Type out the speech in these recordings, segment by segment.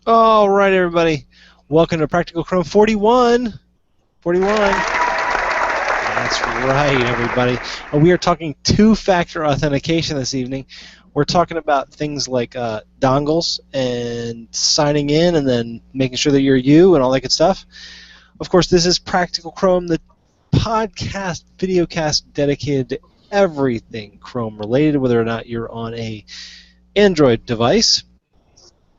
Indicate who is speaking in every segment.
Speaker 1: All right, everybody. Welcome to Practical Chrome 41. 41. That's right, everybody. We are talking two-factor authentication this evening. We're talking about things like dongles and signing in and then making sure that you're you and all that good stuff. Of course, this is Practical Chrome, the podcast, videocast dedicated to everything Chrome related, whether or not you're on a Android device,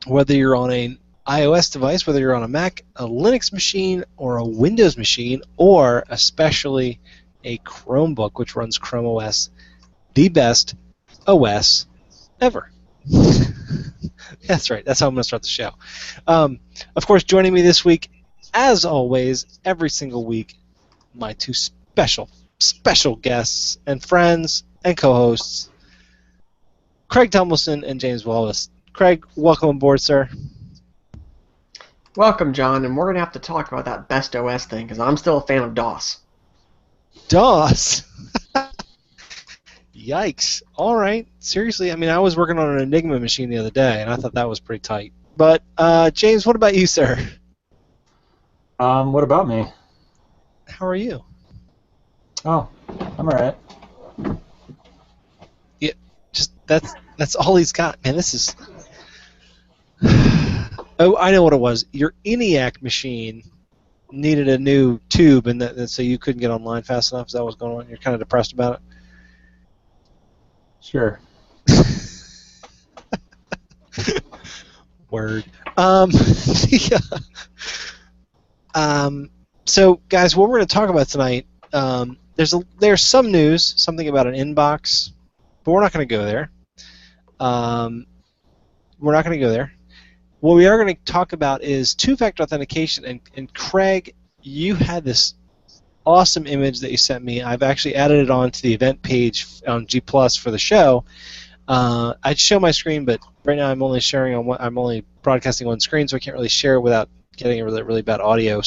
Speaker 1: whether you're on an iOS device, whether you're on a Mac, a Linux machine, or a Windows machine, or especially a Chromebook, which runs Chrome OS, the best OS ever. That's right. That's how I'm going to start the show. Of course, joining me this week, as always, every single week, my two special guests and friends and co-hosts, Craig Tumbleson and James Wallace. Craig, welcome aboard, sir.
Speaker 2: Welcome, John, and we're going to have to talk about that best OS thing, because I'm still a fan of DOS.
Speaker 1: DOS? Yikes. All right. Seriously, I mean, I was working on an Enigma machine the other day, and I thought that was pretty tight. But, James, what about you, sir?
Speaker 3: What about me?
Speaker 1: How are you?
Speaker 3: Oh, I'm alright.
Speaker 1: Yeah, just that's all he's got, man. This is... Oh, I know what it was. Your ENIAC machine needed a new tube, and so you couldn't get online fast enough. Is that what's going on? You're kind of depressed about
Speaker 3: Sure.
Speaker 1: it? Word. So, guys, what we're going to talk about tonight, there's some news, something about an inbox, but we're not going to go there. We're not going to go there. What we are going to talk about is two-factor authentication, and Craig, you had this awesome image that you sent me. I've actually added it onto the event page on G+ for the show. I'd show my screen, but right now I'm only broadcasting one screen, so I can't really share it without getting a really bad audio.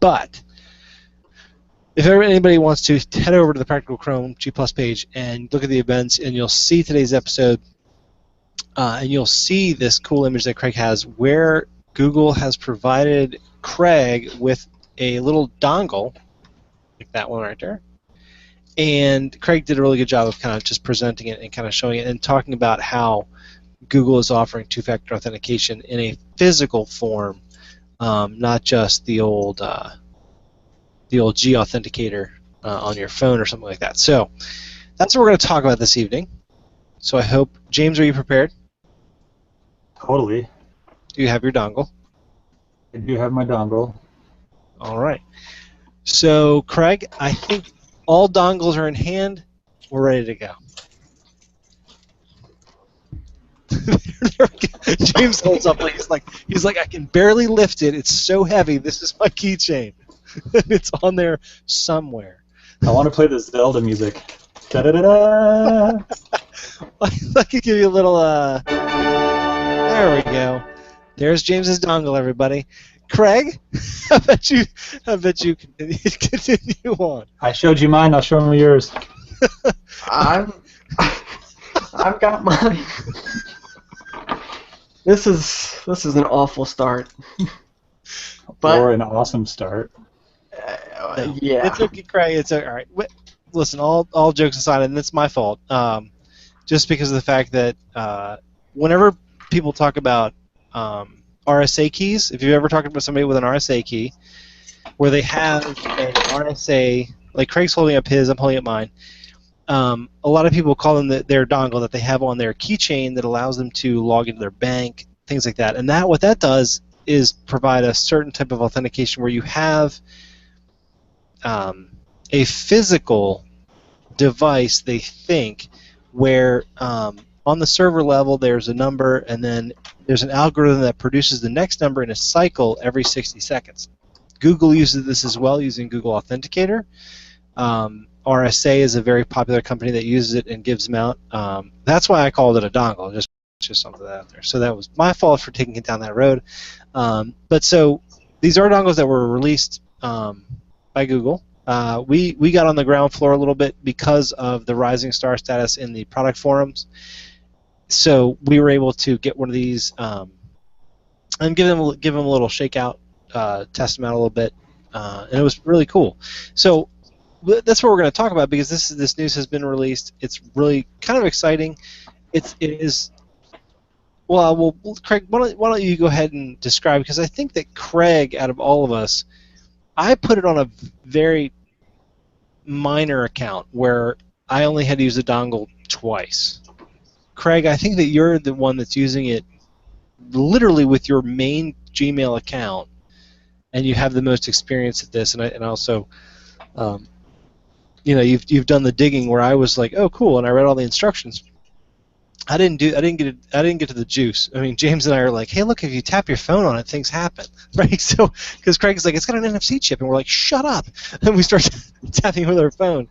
Speaker 1: But if anybody wants to, head over to the Practical Chrome G+ page and look at the events, and you'll see today's episode. And you'll see this cool image that Craig has where Google has provided Craig with a little dongle, like that one right there. And Craig did a really good job of kind of just presenting it and kind of showing it and talking about how Google is offering two-factor authentication in a physical form, not just the old G authenticator on your phone or something like that. So that's what we're going to talk about this evening. So I hope, James, are you prepared?
Speaker 3: Totally.
Speaker 1: Do you have your dongle?
Speaker 3: I do have my dongle.
Speaker 1: All right. So, Craig, I think all dongles are in hand. We're ready to go. There we go. James holds up. He's like, I can barely lift it. It's so heavy. This is my keychain. It's on there somewhere.
Speaker 3: I want to play the Zelda music. Da-da-da-da!
Speaker 1: I could give you a little. There we go. There's James's dongle, everybody. Craig, I bet you continue on.
Speaker 3: I showed you mine. I'll show them yours.
Speaker 2: I've got mine. This is an awful start.
Speaker 3: Or an awesome start.
Speaker 2: Yeah.
Speaker 1: It's okay, Craig. It's all right. Listen, all jokes aside, and it's my fault. Just because of the fact that whenever people talk about RSA keys, if you've ever talked about somebody with an RSA key, where they have an RSA, like Craig's holding up his, I'm holding up mine. A lot of people call them their dongle that they have on their keychain that allows them to log into their bank, things like that. And what that does is provide a certain type of authentication where you have a physical device, they think, where on the server level there's a number, and then there's an algorithm that produces the next number in a cycle every 60 seconds. Google uses this as well using Google Authenticator. RSA is a very popular company that uses it and gives them out. That's why I called it a dongle, just something out there. So that was my fault for taking it down that road. But so these are dongles that were released by Google. We got on the ground floor a little bit because of the rising star status in the product forums. So we were able to get one of these and give them a little shakeout, test them out a little bit, and it was really cool. So that's what we're going to talk about because this news has been released. It's really kind of exciting. It is. Well, Craig, why don't you go ahead and describe? Because I think that Craig, out of all of us, I put it on a very minor account where I only had to use the dongle twice. Craig, I think that you're the one that's using it literally with your main Gmail account, and you have the most experience at this. And also, you've done the digging where I was like, oh, cool, and I read all the instructions. I didn't get to the juice. I mean, James and I are like, hey, look, if you tap your phone on it, things happen, right? So, because Craig's like, it's got an NFC chip, and we're like, shut up, and we start tapping with our phone.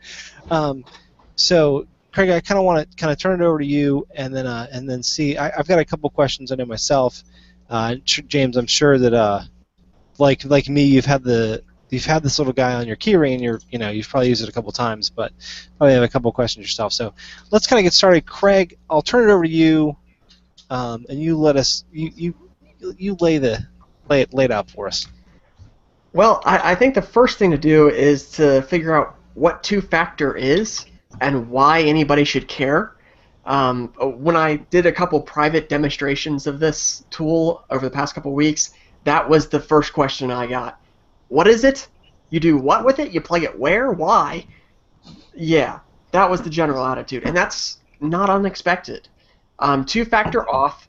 Speaker 1: So, Craig, I kind of want to turn it over to you, and then see. I've got a couple questions I know myself. James, I'm sure that like me, you've had this little guy on your keyring, and you've probably used it a couple times, but probably have a couple questions yourself. So let's kind of get started. Craig, I'll turn it over to you, and you let us you lay it out for us.
Speaker 2: Well, I think the first thing to do is to figure out what two-factor is and why anybody should care. When I did a couple private demonstrations of this tool over the past couple weeks, that was the first question I got. What is it? You do what with it? You plug it where? Why? Yeah, that was the general attitude, and that's not unexpected. Two-factor auth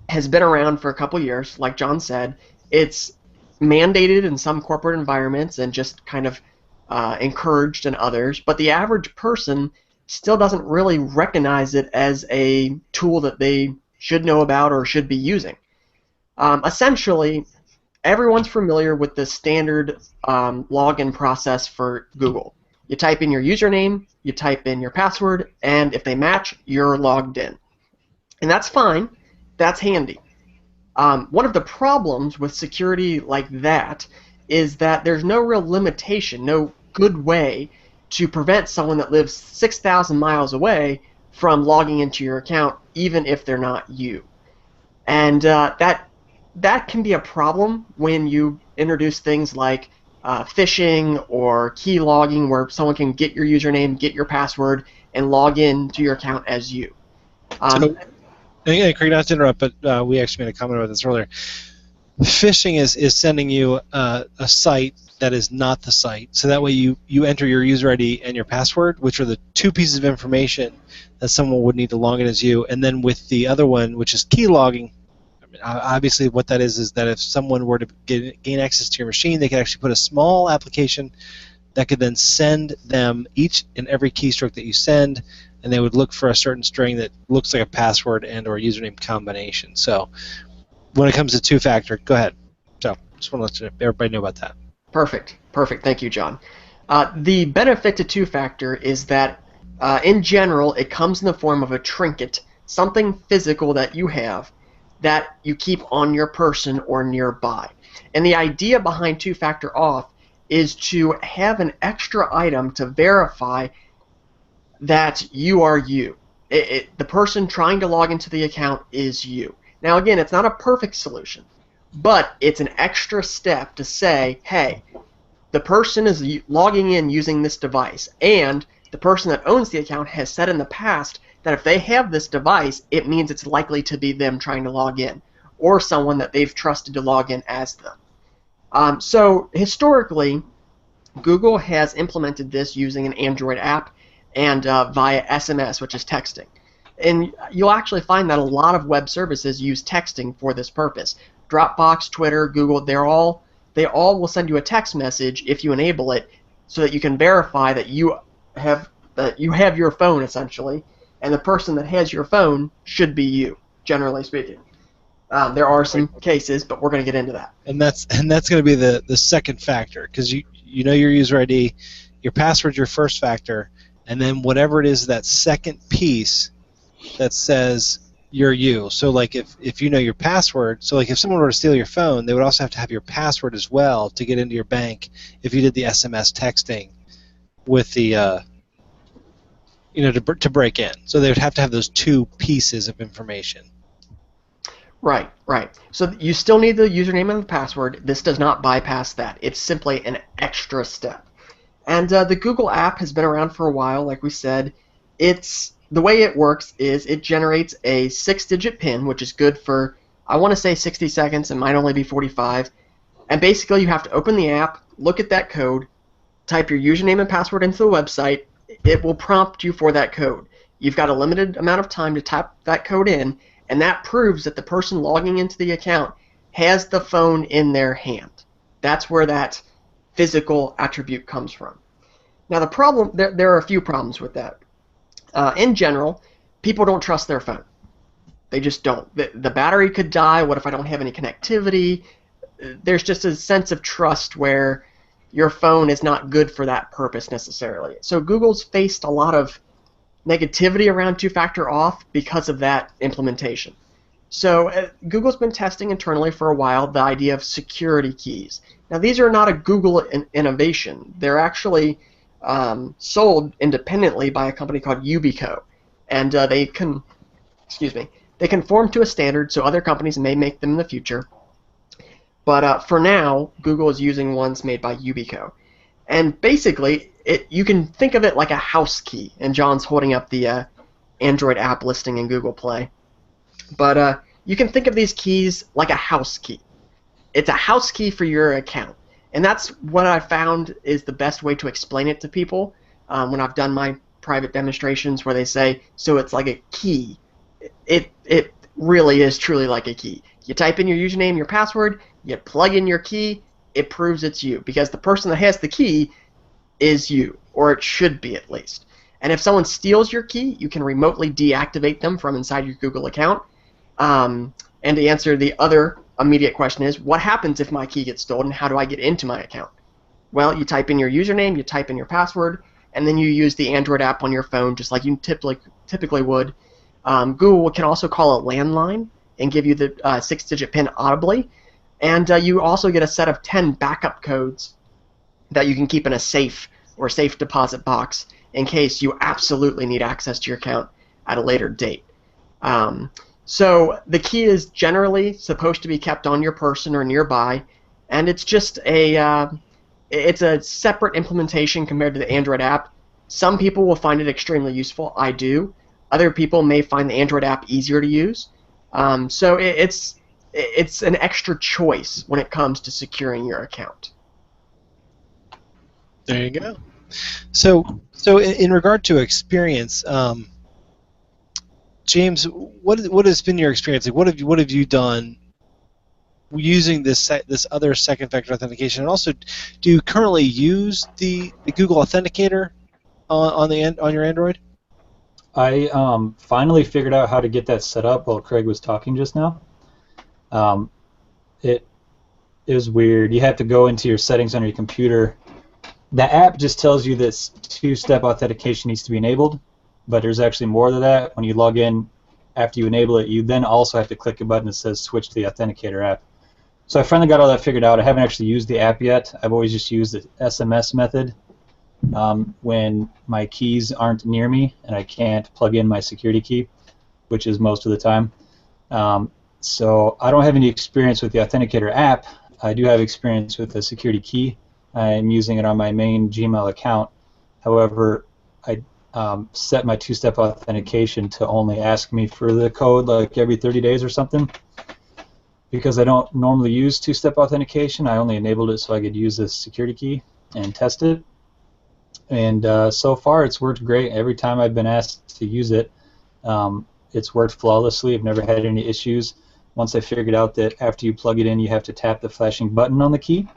Speaker 2: has been around for a couple years, like John said. It's mandated in some corporate environments and just kind of encouraged in others, but the average person still doesn't really recognize it as a tool that they should know about or should be using. Essentially, everyone's familiar with the standard login process for Google. You type in your username, you type in your password, and if they match, you're logged in. And that's fine. That's handy. One of the problems with security like that is that there's no real limitation, no good way to prevent someone that lives 6,000 miles away from logging into your account, even if they're not you. And that can be a problem when you introduce things like phishing or key logging, where someone can get your username, get your password, and log in to your account as you.
Speaker 1: Craig, not to interrupt, but we actually made a comment about this earlier. Phishing is sending you a site that is not the site. So that way you enter your user ID and your password, which are the two pieces of information that someone would need to log in as you. And then with the other one, which is key logging, obviously what that is that if someone were to gain access to your machine, they could actually put a small application that could then send them each and every keystroke that you send, and they would look for a certain string that looks like a password and or username combination. So when it comes to two-factor, go ahead. So just want to let everybody know about that.
Speaker 2: Perfect. Thank you, John. The benefit to two-factor is that in general it comes in the form of a trinket, something physical that you have that you keep on your person or nearby. And the idea behind two-factor auth is to have an extra item to verify that you are you. The person trying to log into the account is you. Now again, it's not a perfect solution, but it's an extra step to say, hey, the person is logging in using this device, and the person that owns the account has said in the past that if they have this device, it means it's likely to be them trying to log in, or someone that they've trusted to log in as them. So historically, Google has implemented this using an Android app and via SMS, which is texting. And you'll actually find that a lot of web services use texting for this purpose. Dropbox, Twitter, Google, they all will send you a text message if you enable it, so that you can verify that you have your phone essentially, and the person that has your phone should be you, generally speaking. There are some cases, but we're going to get into that.
Speaker 1: And that's going to be the second factor, because you know your user ID, your password's your first factor, and then whatever it is, that second piece that says you're you. So like if you know your password, so like if someone were to steal your phone, they would also have to have your password as well to get into your bank if you did the SMS texting with the to break in. So they would have to have those two pieces of information.
Speaker 2: Right, right. So you still need the username and the password. This does not bypass that. It's simply an extra step. And the Google app has been around for a while, like we said. It's the way it works is it generates a 6-digit PIN, which is good for, I want to say 60 seconds. It might only be 45. And basically, you have to open the app, look at that code, type your username and password into the website. It will prompt you for that code. You've got a limited amount of time to type that code in, and that proves that the person logging into the account has the phone in their hand. That's where that physical attribute comes from. Now, the problem, there are a few problems with that. In general, people don't trust their phone. They just don't. The battery could die. What if I don't have any connectivity? There's just a sense of trust where your phone is not good for that purpose necessarily. So Google's faced a lot of negativity around two-factor auth because of that implementation. So Google's been testing internally for a while the idea of security keys. Now these are not a Google innovation. They're actually sold independently by a company called Yubico, and they conform to a standard, so other companies may make them in the future. But for now, Google is using ones made by Yubico. And basically, you can think of it like a house key. And John's holding up the Android app listing in Google Play. But you can think of these keys like a house key. It's a house key for your account. And that's what I found is the best way to explain it to people when I've done my private demonstrations where they say, so it's like a key. It really is truly like a key. You type in your username, your password, you plug in your key, it proves it's you, because the person that has the key is you, or it should be at least. And if someone steals your key, you can remotely deactivate them from inside your Google account. And to answer the other immediate question is, what happens if my key gets stolen? How do I get into my account? Well, you type in your username, you type in your password, and then you use the Android app on your phone just like you typically would. Google can also call a landline and give you the 6-digit PIN audibly. And you also get a set of 10 backup codes that you can keep in a safe or safe deposit box in case you absolutely need access to your account at a later date. So the key is generally supposed to be kept on your person or nearby, and it's just it's a separate implementation compared to the Android app. Some people will find it extremely useful. I do. Other people may find the Android app easier to use. So it's an extra choice when it comes to securing your account.
Speaker 1: There you go. So in regard to experience, James, what has been your experience? Like, what have you done using this other second factor authentication? And also, do you currently use the Google Authenticator on your Android?
Speaker 3: I finally figured out how to get that set up while Craig was talking just now. It is weird. You have to go into your settings on your computer. The app just tells you this two-step authentication needs to be enabled, but there's actually more to that. When you log in, after you enable it, you then also have to click a button that says switch to the Authenticator app. So I finally got all that figured out. I haven't actually used the app yet. I've always just used the SMS method when my keys aren't near me and I can't plug in my security key, which is most of the time. So I don't have any experience with the Authenticator app. I do have experience with the security key. I'm using it on my main Gmail account. However, I set my two-step authentication to only ask me for the code like every 30 days or something. Because I don't normally use two-step authentication, I only enabled it so I could use the security key and test it. And so far it's worked great. Every time I've been asked to use it, it's worked flawlessly. I've never had any issues. Once I figured out that after you plug it in, you have to tap the flashing button on the key.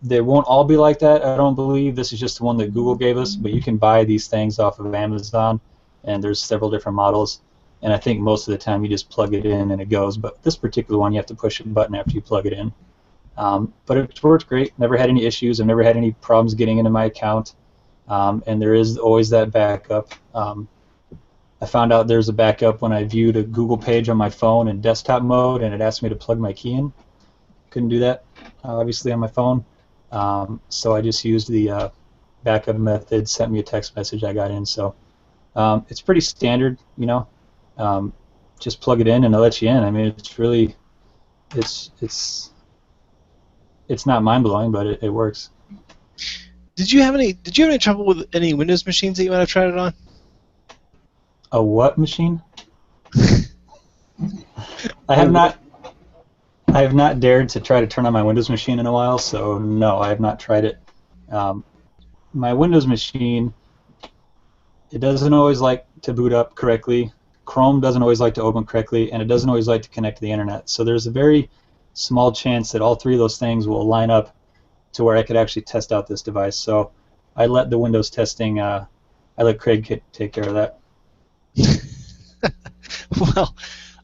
Speaker 3: They won't all be like that, I don't believe. This is just the one that Google gave us, but you can buy these things off of Amazon, and there's several different models. And I think most of the time you just plug it in and it goes. But this particular one, you have to push a button after you plug it in. But it's worked great. Never had any issues. I've never had any problems getting into my account. And there is always that backup. I found out there's a backup when I viewed a Google page on my phone in desktop mode, and it asked me to plug my key in. Couldn't do that, obviously, on my phone. So I just used the backup method, sent me a text message, I got in. So it's pretty standard, you know. just plug it in and it lets you in. I mean, it's really, it's not mind blowing, but it works.
Speaker 1: Did you have any trouble with any Windows machines that you might have tried it on?
Speaker 3: A what machine? I have not dared to try to turn on my Windows machine in a while, so no, I have not tried it. My Windows machine, it doesn't always like to boot up correctly. Chrome doesn't always like to open correctly, and it doesn't always like to connect to the internet. So there's a very small chance that all three of those things will line up to where I could actually test out this device. So I let the Windows testing, I let Craig take care of that.
Speaker 1: Well,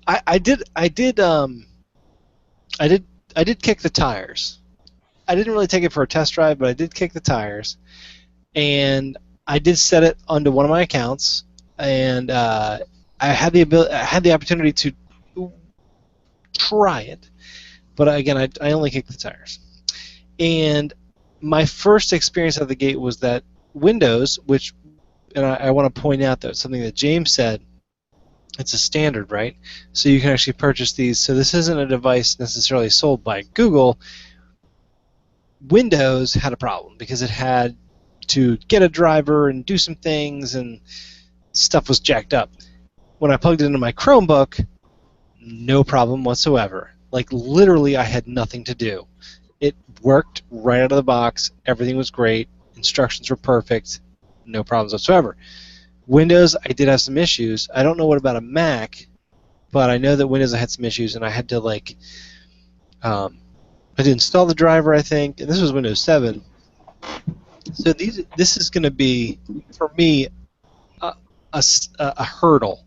Speaker 1: I did kick the tires. I didn't really take it for a test drive, but I did kick the tires, and I did set it onto one of my accounts, and I had the opportunity to try it, but again, I only kicked the tires. And my first experience out of the gate was that Windows, which, and I want to point out that something that James said, it's a standard, right? So you can actually purchase these. So this isn't a device necessarily sold by Google. Windows had a problem because it had to get a driver and do some things, and stuff was jacked up. When I plugged it into my Chromebook, no problem whatsoever. Like, literally, I had nothing to do. It worked right out of the box. Everything was great. Instructions were perfect. No problems whatsoever. Windows, I did have some issues. I don't know what about a Mac, but I know that Windows I had some issues, and I had to I had to install the driver, I think, and this was Windows 7. So this is going to be, for me, a hurdle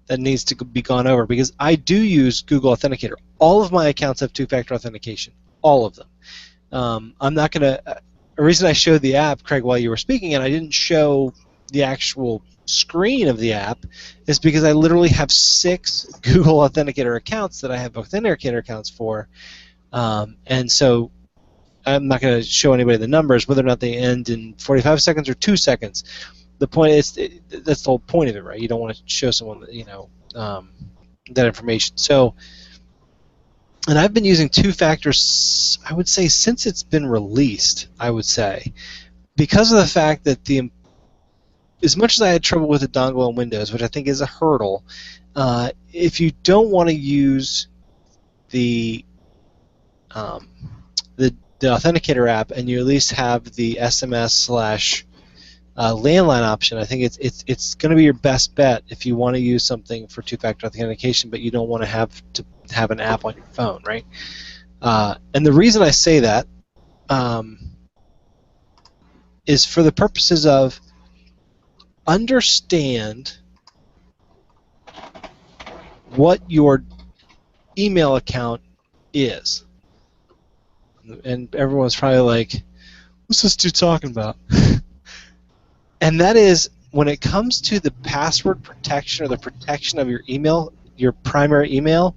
Speaker 1: that needs to be gone over, because I do use Google Authenticator. All of my accounts have two-factor authentication, all of them. I'm not going to. The reason I showed the app, Craig, while you were speaking, and I didn't show the actual screen of the app, is because I literally have 6 Google Authenticator accounts that I have Authenticator accounts for, and so I'm not going to show anybody the numbers, whether or not they end in 45 seconds or 2 seconds. The point is, that's the whole point of it, right? You don't want to show someone that, that information. So, and I've been using two-factors, I would say, since it's been released, I would say, because of the fact that as much as I had trouble with the dongle on Windows, which I think is a hurdle, if you don't want to use the Authenticator app, and you at least have the SMS/landline option, I think it's going to be your best bet if you want to use something for two-factor authentication, but you don't want to have an app on your phone, right? And the reason I say that is for the purposes of understand what your email account is. And everyone's probably like, what's this dude talking about? And that is, when it comes to the password protection or the protection of your email, your primary email,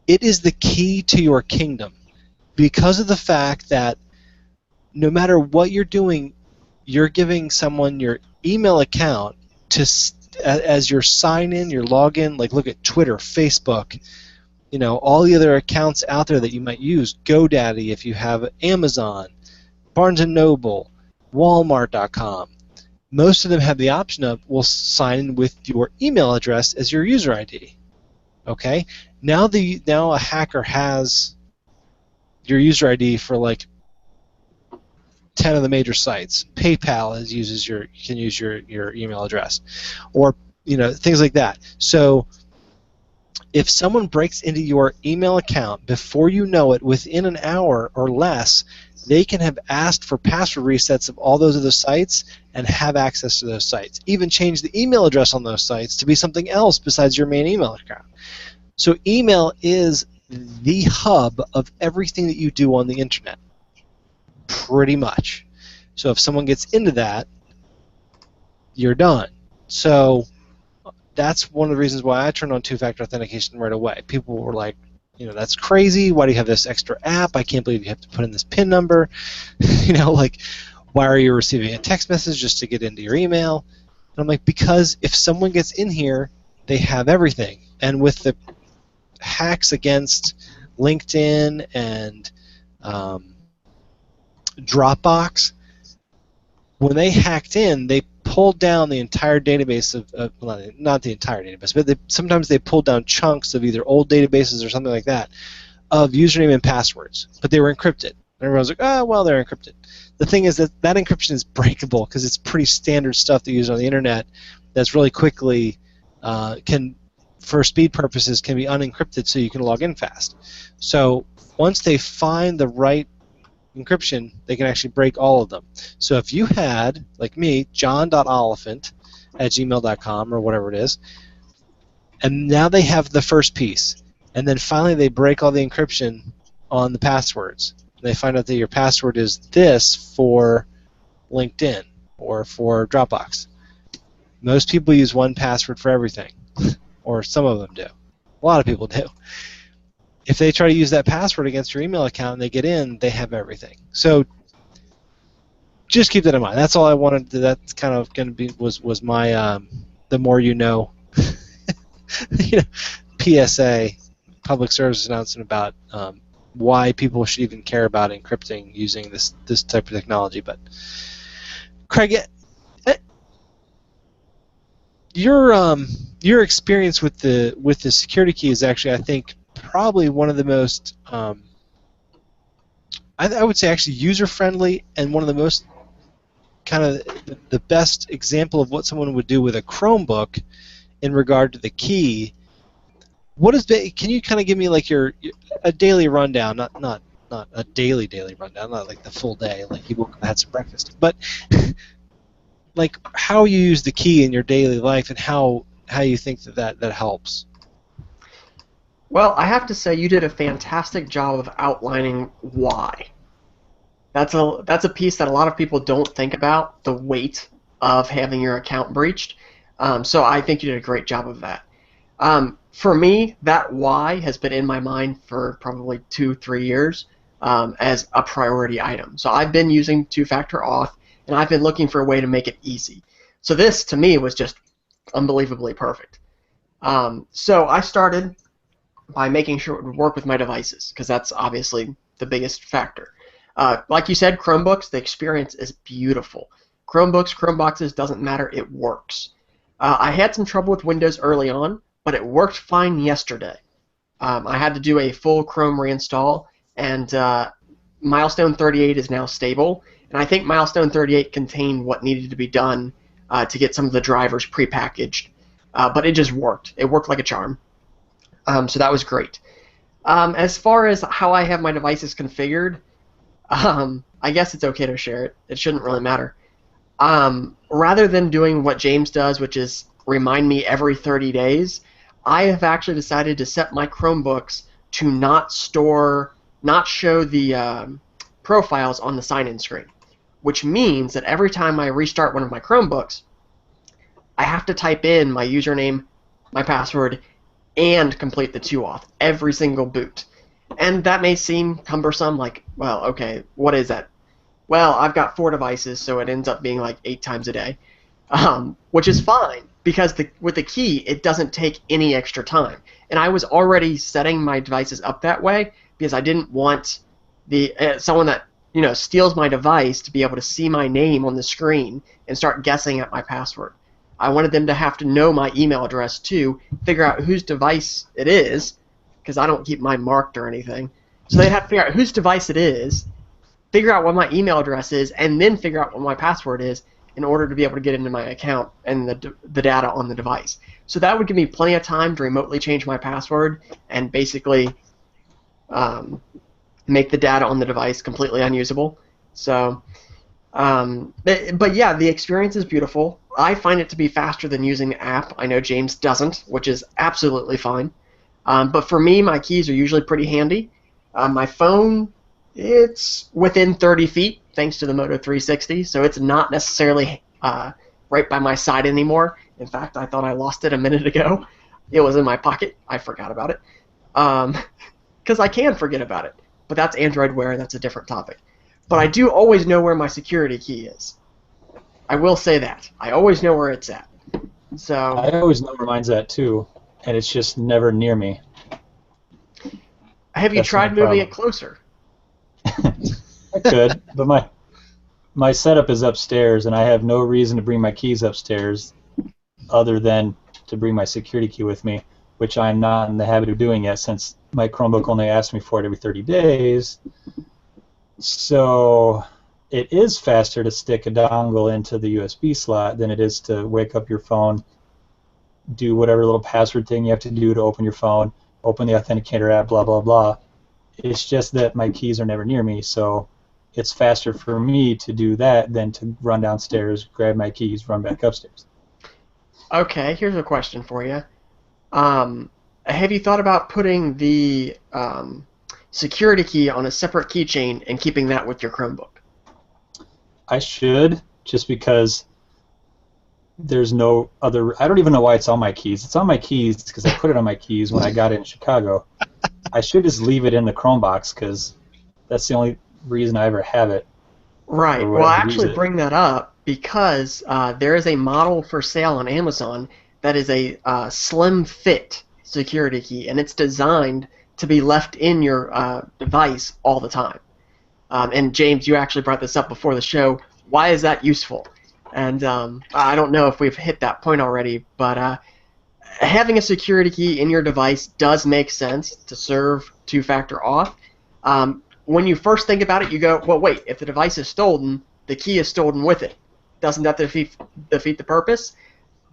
Speaker 1: it is the key to your kingdom, because of the fact that no matter what you're doing, you're giving someone your email account as your sign-in, your login. Like, look at Twitter, Facebook, all the other accounts out there that you might use, GoDaddy if you have Amazon, Barnes & Noble, Walmart.com. Most of them have the option of, we'll sign in with your email address as your user ID. Okay? Now a hacker has your user ID for like 10 of the major sites. PayPal can use your email address, or things like that. So if someone breaks into your email account, before you know it, within an hour or less, they can have asked for password resets of all those other sites and have access to those sites. Even change the email address on those sites to be something else besides your main email account. So email is the hub of everything that you do on the internet, pretty much. So if someone gets into that, you're done. So that's one of the reasons why I turned on two-factor authentication right away. People were like, that's crazy. Why do you have this extra app? I can't believe you have to put in this PIN number. Like, why are you receiving a text message just to get into your email? And I'm like, because if someone gets in here, they have everything. And with the hacks against LinkedIn and Dropbox, when they hacked in, they pulled down the entire database of well, not the entire database, but sometimes they pulled down chunks of either old databases or something like that of username and passwords, but they were encrypted. And everyone's like, oh, well, they're encrypted. The thing is that encryption is breakable because it's pretty standard stuff that you use on the internet that's really quickly for speed purposes, can be unencrypted so you can log in fast. So once they find the right encryption, they can actually break all of them. So if you had, like me, john.oliphant@gmail.com or whatever it is, and now they have the first piece, and then finally they break all the encryption on the passwords. They find out that your password is this for LinkedIn or for Dropbox. Most people use one password for everything, or some of them do. A lot of people do. If they try to use that password against your email account and they get in, they have everything. So just keep that in mind. That's all I wanted to, that's kind of going to be, was my, the more you know, PSA, public service announcement about why people should even care about encrypting using this type of technology. But Craig, your experience with the security key is actually, I think, probably one of the most, I would say, actually user-friendly and one of the most kind of the best example of what someone would do with a Chromebook in regard to the key. Can you kind of give me like a daily rundown, not a daily rundown, not like the full day, like you woke up and had some breakfast, but like how you use the key in your daily life and how you think that helps.
Speaker 2: Well, I have to say you did a fantastic job of outlining why. That's a piece that a lot of people don't think about, the weight of having your account breached. So I think you did a great job of that. For me, that why has been in my mind for probably 2-3 years as a priority item. So I've been using two-factor auth, and I've been looking for a way to make it easy. So this, to me, was just unbelievably perfect. So I started by making sure it would work with my devices, because that's obviously the biggest factor. Like you said, Chromebooks, the experience is beautiful. Chromebooks, Chromeboxes, doesn't matter, it works. I had some trouble with Windows early on, but it worked fine yesterday. I had to do a full Chrome reinstall, and Milestone 38 is now stable, and I think Milestone 38 contained what needed to be done to get some of the drivers prepackaged, but it just worked. It worked like a charm. So that was great. As far as how I have my devices configured, I guess it's okay to share it. It shouldn't really matter. Rather than doing what James does, which is remind me every 30 days, I have actually decided to set my Chromebooks to not show the profiles on the sign-in screen, which means that every time I restart one of my Chromebooks, I have to type in my username, my password, and complete the 2auth every single boot. And that may seem cumbersome, like, well, okay, what is that? Well, I've got 4 devices, so it ends up being like 8 times a day, which is fine, because with the key, it doesn't take any extra time. And I was already setting my devices up that way because I didn't want someone that steals my device to be able to see my name on the screen and start guessing at my password. I wanted them to have to know my email address too, figure out whose device it is, because I don't keep mine marked or anything. So they'd have to figure out whose device it is, figure out what my email address is, and then figure out what my password is in order to be able to get into my account and the data on the device. So that would give me plenty of time to remotely change my password and basically make the data on the device completely unusable. So, but yeah, the experience is beautiful. I find it to be faster than using the app. I know James doesn't, which is absolutely fine. But for me, my keys are usually pretty handy. My phone, it's within 30 feet, thanks to the Moto 360, so it's not necessarily right by my side anymore. In fact, I thought I lost it a minute ago. It was in my pocket. I forgot about it. Because I can forget about it. But that's Android Wear, that's a different topic. But I do always know where my security key is. I will say that. I always know where it's at. So
Speaker 3: I always know where mine's at too. and it's just never near me.
Speaker 2: Have you
Speaker 3: That's
Speaker 2: tried
Speaker 3: my
Speaker 2: moving
Speaker 3: problem.
Speaker 2: it closer?
Speaker 3: I could, but my setup is upstairs, and I have no reason to bring my keys upstairs other than to bring my security key with me, which I'm not in the habit of doing yet since my Chromebook only asks me for it every 30 days. So it is faster to stick a dongle into the USB slot than it is to wake up your phone, do whatever little password thing you have to do to open your phone, open the Authenticator app, blah, blah, blah. It's just that my keys are never near me, so it's faster for me to do that than to run downstairs, grab my keys, run back upstairs.
Speaker 2: Okay, here's a question for you. Have you thought about putting the security key on a separate keychain and keeping that with your Chromebook?
Speaker 3: I should, just because there's no other... I don't even know why it's on my keys. It's on my keys because I put it on my keys when I got it in Chicago. I should just leave it in the Chromebox because that's the only reason I ever have it.
Speaker 2: Right. Well, I actually bring that up because there is a model for sale on Amazon that is a slim fit security key, and it's designed to be left in your device all the time. And James, you actually brought this up before the show. Why is that useful? And I don't know if we've hit that point already, but having a security key in your device does make sense to serve two-factor auth. When you first think about it, you go, well, wait, if the device is stolen, the key is stolen with it. Doesn't that defeat the purpose?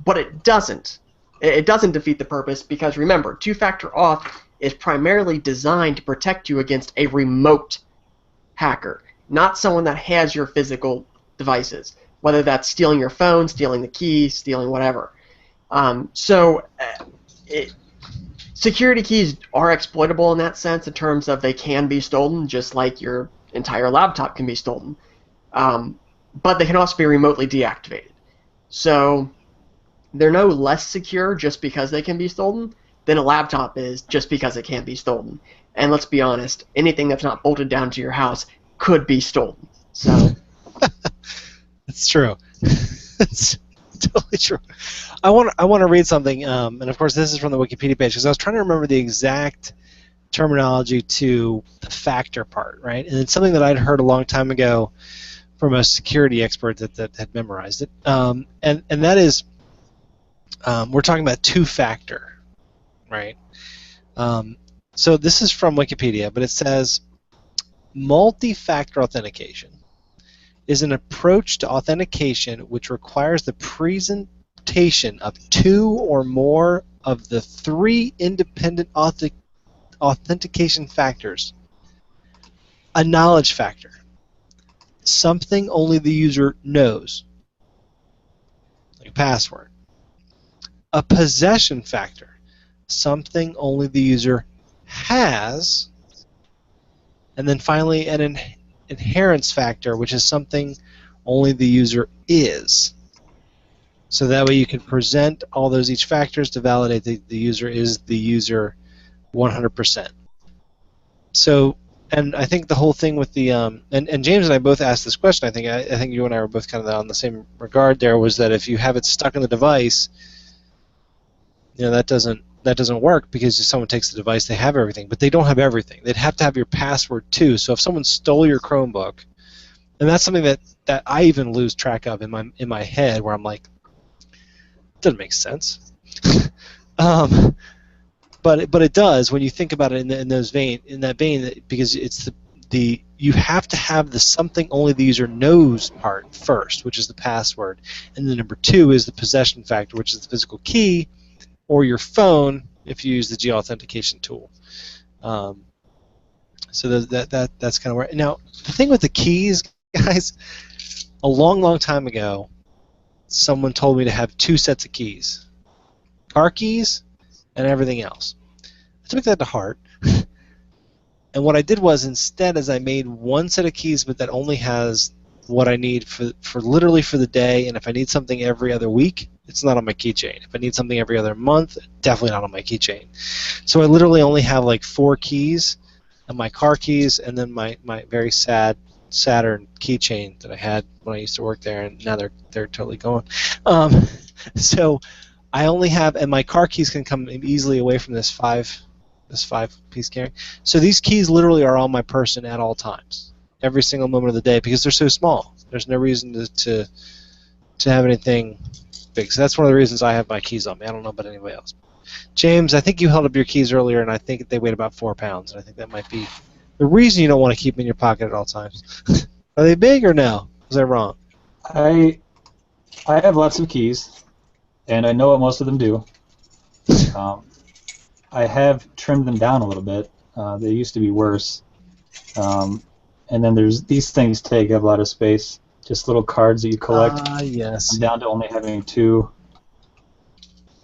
Speaker 2: But it doesn't. It doesn't defeat the purpose because, remember, two-factor auth is primarily designed to protect you against a remote hacker, not someone that has your physical devices, whether that's stealing your phone, stealing the key, stealing whatever. Security keys are exploitable in that sense in terms of they can be stolen, just like your entire laptop can be stolen. But they can also be remotely deactivated. So they're no less secure just because they can be stolen than a laptop is just because it can't be stolen. And let's be honest, anything that's not bolted down to your house could be stolen. So
Speaker 1: it's true. It's totally true. I want to read something, and of course this is from the Wikipedia page because I was trying to remember the exact terminology to the factor part, right? And it's something that I'd heard a long time ago from a security expert that had memorized it, and that is we're talking about two-factor, right? So this is from Wikipedia, but it says multi-factor authentication is an approach to authentication which requires the presentation of two or more of the three independent authentication factors. A knowledge factor, something only the user knows, like a password. A possession factor, something only the user has. And then finally an inherence factor, which is something only the user is. So that way you can present all those each factors to validate the user is the user 100%. So, and I think the whole thing with the and James and I both asked this question. I think you and I were both kind of on the same regard there, was that if you have it stuck in the device, you know, that doesn't work because if someone takes the device, they have everything, but they don't have everything. They'd have to have your password too. So if someone stole your Chromebook, and that's something that I even lose track of in my head, where I'm like, it doesn't make sense. But it does when you think about it in that vein, because it's the you have to have the something only the user knows part first, which is the password, and then number two is the possession factor, which is the physical key, or your phone if you use the geoauthentication tool. So that's kind of where. Now the thing with the keys, guys, a long time ago, someone told me to have two sets of keys, car keys and everything else. I took that to heart, and what I did was instead I made one set of keys, but that only has what I need for literally for the day, and if I need something every other week, it's not on my keychain. If I need something every other month, definitely not on my keychain. So I literally only have like 4 keys, and my car keys, and then my very sad Saturn keychain that I had when I used to work there, and now they're totally gone. So I only have, and my car keys can come easily away from this five-piece carry. So these keys literally are on my person at all times, every single moment of the day, because they're so small. There's no reason to have anything big. So that's one of the reasons I have my keys on me. I don't know about anybody else. James, I think you held up your keys earlier, and I think they weighed about 4 pounds. And I think that might be the reason you don't want to keep them in your pocket at all times. Are they big or no? Was I wrong?
Speaker 3: I have lots of keys, and I know what most of them do. I have trimmed them down a little bit. They used to be worse. And then there's these things take up a lot of space. Just little cards that you collect.
Speaker 1: Yes.
Speaker 3: I'm down to only having 2,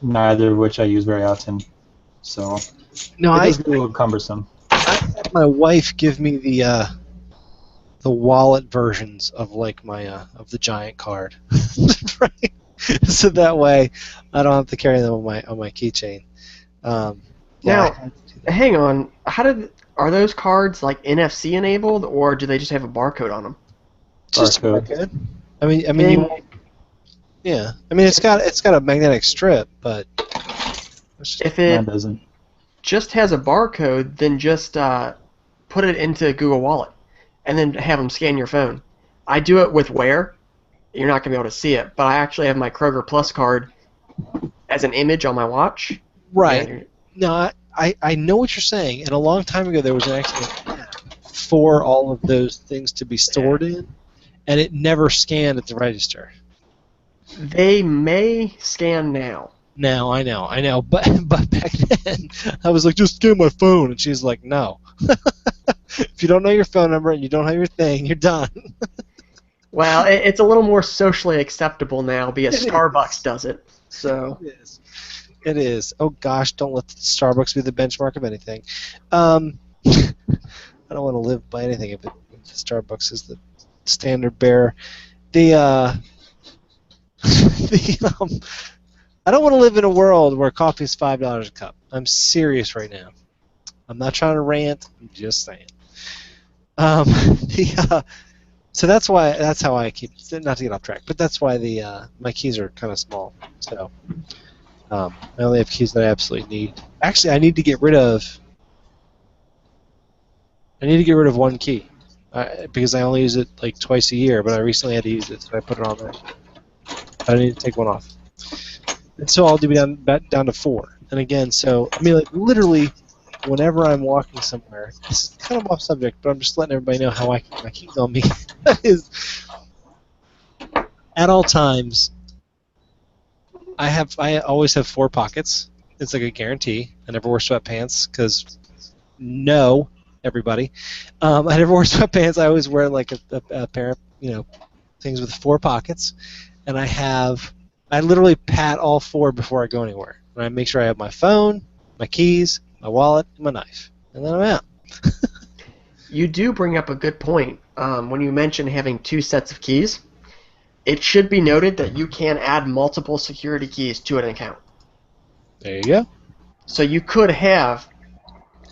Speaker 3: neither of which I use very often. So
Speaker 1: No,
Speaker 3: it does get a little cumbersome.
Speaker 1: I had my wife give me the wallet versions of like my of the giant card, right? So that way I don't have to carry them on my keychain.
Speaker 2: Now, hang on. Are those cards like NFC enabled, or do they just have a barcode on them?
Speaker 1: Just
Speaker 3: Barcode.
Speaker 1: I mean, yeah. I mean, it's got a magnetic strip, but
Speaker 2: If it
Speaker 3: doesn't.
Speaker 2: just has a barcode, then just put it into Google Wallet, and then have them scan your phone. I do it with Wear. You're not going to be able to see it, but I actually have my Kroger Plus card as an image on my watch.
Speaker 1: right. No, I know what you're saying, and a long time ago there was an actual app for all of those things to be stored in, and it never scanned at the register.
Speaker 2: They may scan now.
Speaker 1: Now I know, but back then I was like, just scan my phone, and she's like, no. If you don't know your phone number and you don't have your thing, you're done.
Speaker 2: Well, it's a little more socially acceptable now because Starbucks does it. So
Speaker 1: It is. Oh gosh, don't let Starbucks be the benchmark of anything. I don't want to live by anything if Starbucks is the standard bearer. I don't want to live in a world where coffee is $5 a cup. I'm serious right now. I'm not trying to rant. I'm just saying. So that's how I keep, not to get off track, but that's why my keys are kind of small. So I only have keys that I absolutely need. Actually, I need to get rid of one key because I only use it like twice a year. But I recently had to use it, so I put it on there. I need to take one off, and so I'll do down to 4. And again, so I mean, like literally, whenever I'm walking somewhere, this is kind of off subject, but I'm just letting everybody know how I keep my keys on me. That is, at all times, I always have 4 pockets. It's like a guarantee. I never wear sweatpants because no, everybody. I never wear sweatpants. I always wear like a pair of things with 4 pockets, and I literally pat all 4 before I go anywhere. And I make sure I have my phone, my keys, my wallet, and my knife, and then I'm out.
Speaker 2: You do bring up a good point when you mention having 2 sets of keys. It should be noted that you can add multiple security keys to an account.
Speaker 1: There you go.
Speaker 2: So you could have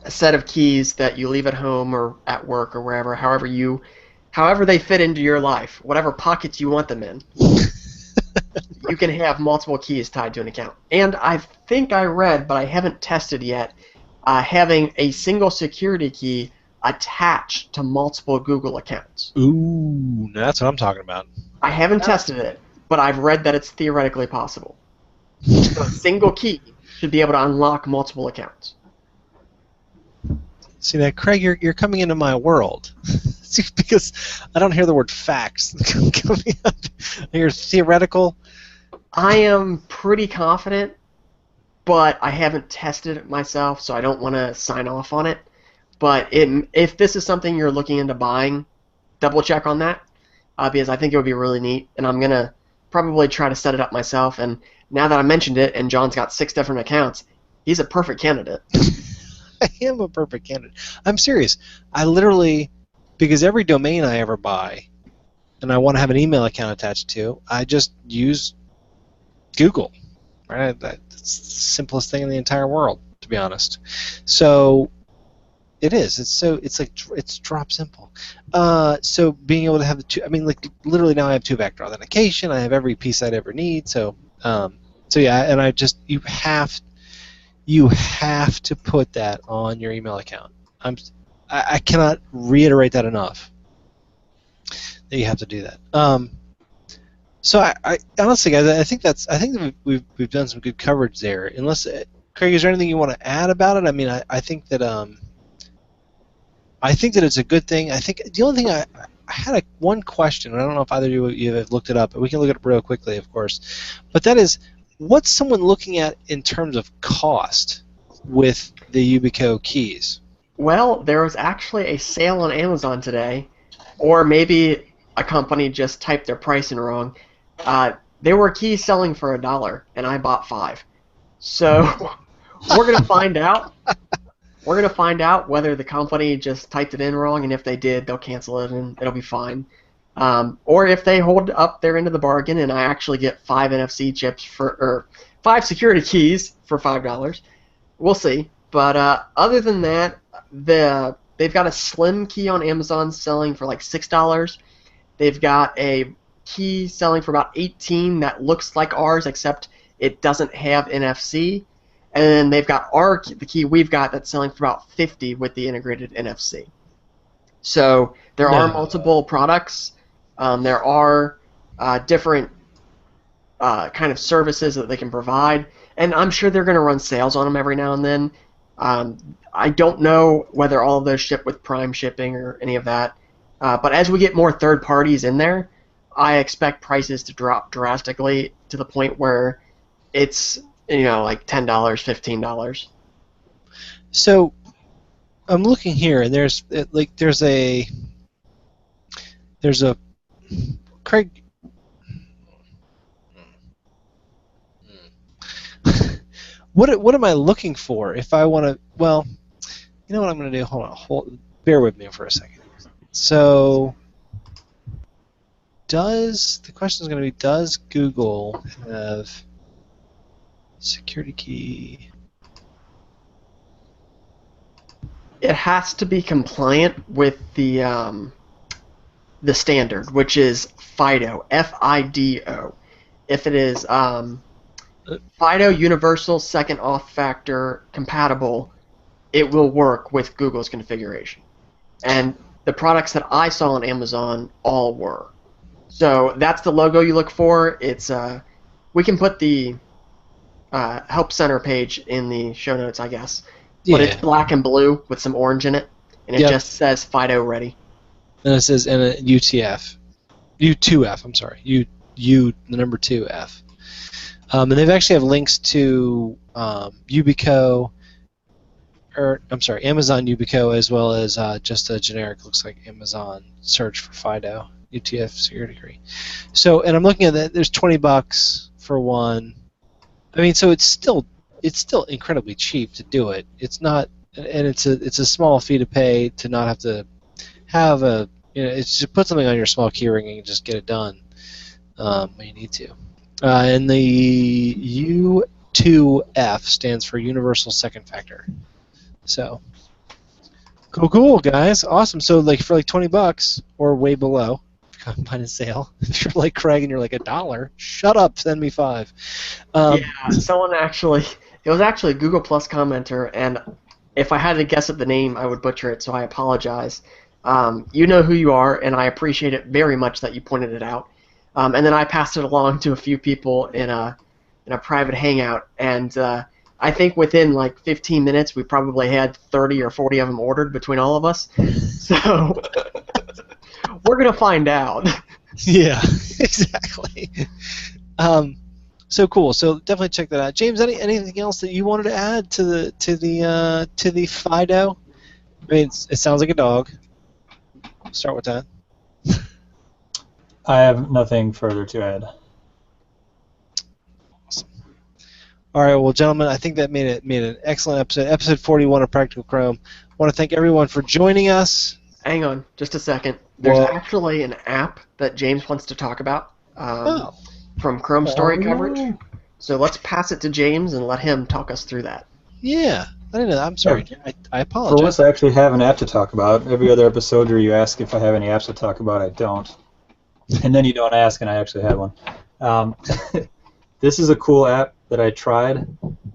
Speaker 2: a set of keys that you leave at home or at work or wherever, however they fit into your life, whatever pockets you want them in. You can have multiple keys tied to an account. And I think I read, but I haven't tested yet, having a single security key attached to multiple Google accounts.
Speaker 1: Ooh, that's what I'm talking about.
Speaker 2: I haven't tested it, but I've read that it's theoretically possible. So a single key should be able to unlock multiple accounts.
Speaker 1: See now, Craig, you're coming into my world. Because I don't hear the word facts coming up. I hear theoretical.
Speaker 2: I am pretty confident, but I haven't tested it myself, so I don't want to sign off on it. But if this is something you're looking into buying, double check on that, because I think it would be really neat, and I'm going to probably try to set it up myself. And now that I mentioned it, and John's got 6 different accounts, he's a perfect candidate.
Speaker 1: I am a perfect candidate. I'm serious. I literally, because every domain I ever buy, and I want to have an email account attached to, I just use Google. Right? That's the simplest thing in the entire world, to be honest. So it is. It's drop simple. So being able to have the 2, I mean, like literally now I have 2-factor authentication. I have every piece I'd ever need. So So yeah, and you have to put that on your email account. I cannot reiterate that enough. That you have to do that. So I honestly, guys, I think that we've done some good coverage there. Unless Craig, is there anything you want to add about it? I mean, I think that it's a good thing. I think the only thing I had one question, and I don't know if either of you have looked it up, but we can look it up real quickly, of course. But that is, what's someone looking at in terms of cost with the Yubico keys?
Speaker 2: Well, there was actually a sale on Amazon today, or maybe a company just typed their pricing wrong. There were keys selling for $1, and I bought 5. So we're gonna find out. We're gonna find out whether the company just typed it in wrong, and if they did, they'll cancel it, and it'll be fine. Or if they hold up their end of the bargain, and I actually get 5 NFC chips or 5 security keys for $5. We'll see. But other than that, they've got a slim key on Amazon selling for like $6. They've got a key selling for about $18 that looks like ours, except it doesn't have NFC. And then they've got the key we've got that's selling for about $50 with the integrated NFC. So there are multiple products. There are different kind of services that they can provide, and I'm sure they're going to run sales on them every now and then. I don't know whether all of those ship with Prime shipping or any of that, but as we get more third parties in there, I expect prices to drop drastically to the point where it's like $10, $15.
Speaker 1: So I'm looking here, and there's a Craig. What am I looking for if I want to? Well, you know what I'm going to do. Hold on. Bear with me for a second. So, the question is going to be: does Google have security key?
Speaker 2: It has to be compliant with the standard, which is FIDO, FIDO. If it is FIDO Universal Second Auth Factor compatible, it will work with Google's configuration. And the products that I saw on Amazon all were. So that's the logo you look for. It's we can put the Help Center page in the show notes, I guess. But it's black and blue with some orange in it, and it just says FIDO ready.
Speaker 1: And it says UTF. U2F, I'm sorry. The number 2F. And they actually have links to Yubico, Amazon Yubico, as well as just a generic, looks like Amazon search for FIDO, UTF security key. So, and I'm looking at that, there's $20 for one. I mean, so it's still incredibly cheap to do it. It's not, and it's a small fee to pay to not have to have it's just put something on your small keyring and just get it done when you need to. And the U2F stands for Universal Second Factor. So, cool, guys, awesome. So, for $20 or way below, find a sale. If you're like Craig and you're like $1, shut up, send me 5.
Speaker 2: Someone it was actually a Google Plus commenter, and if I had to guess at the name, I would butcher it, so I apologize. You know who you are, and I appreciate it very much that you pointed it out. And then I passed it along to a few people in a private hangout, and I think within like 15 minutes we probably had 30 or 40 of them ordered between all of us. So we're gonna find out.
Speaker 1: Yeah, exactly. So cool. So definitely check that out. James, anything else that you wanted to add to the FIDO? I mean, it sounds like a dog. Start with that.
Speaker 3: I have nothing further to add.
Speaker 1: Awesome. All right, well, gentlemen, I think that made an excellent episode. Episode 41 of Practical Chrome. I want to thank everyone for joining us.
Speaker 2: Hang on, just a second. There's actually an app that James wants to talk about from Chrome Story coverage. So let's pass it to James and let him talk us through that.
Speaker 1: Yeah. I didn't know that. I'm sorry. I apologize.
Speaker 3: For once, I actually have an app to talk about. Every other episode where you ask if I have any apps to talk about, I don't. And then you don't ask, and I actually had one. This is a cool app. that I tried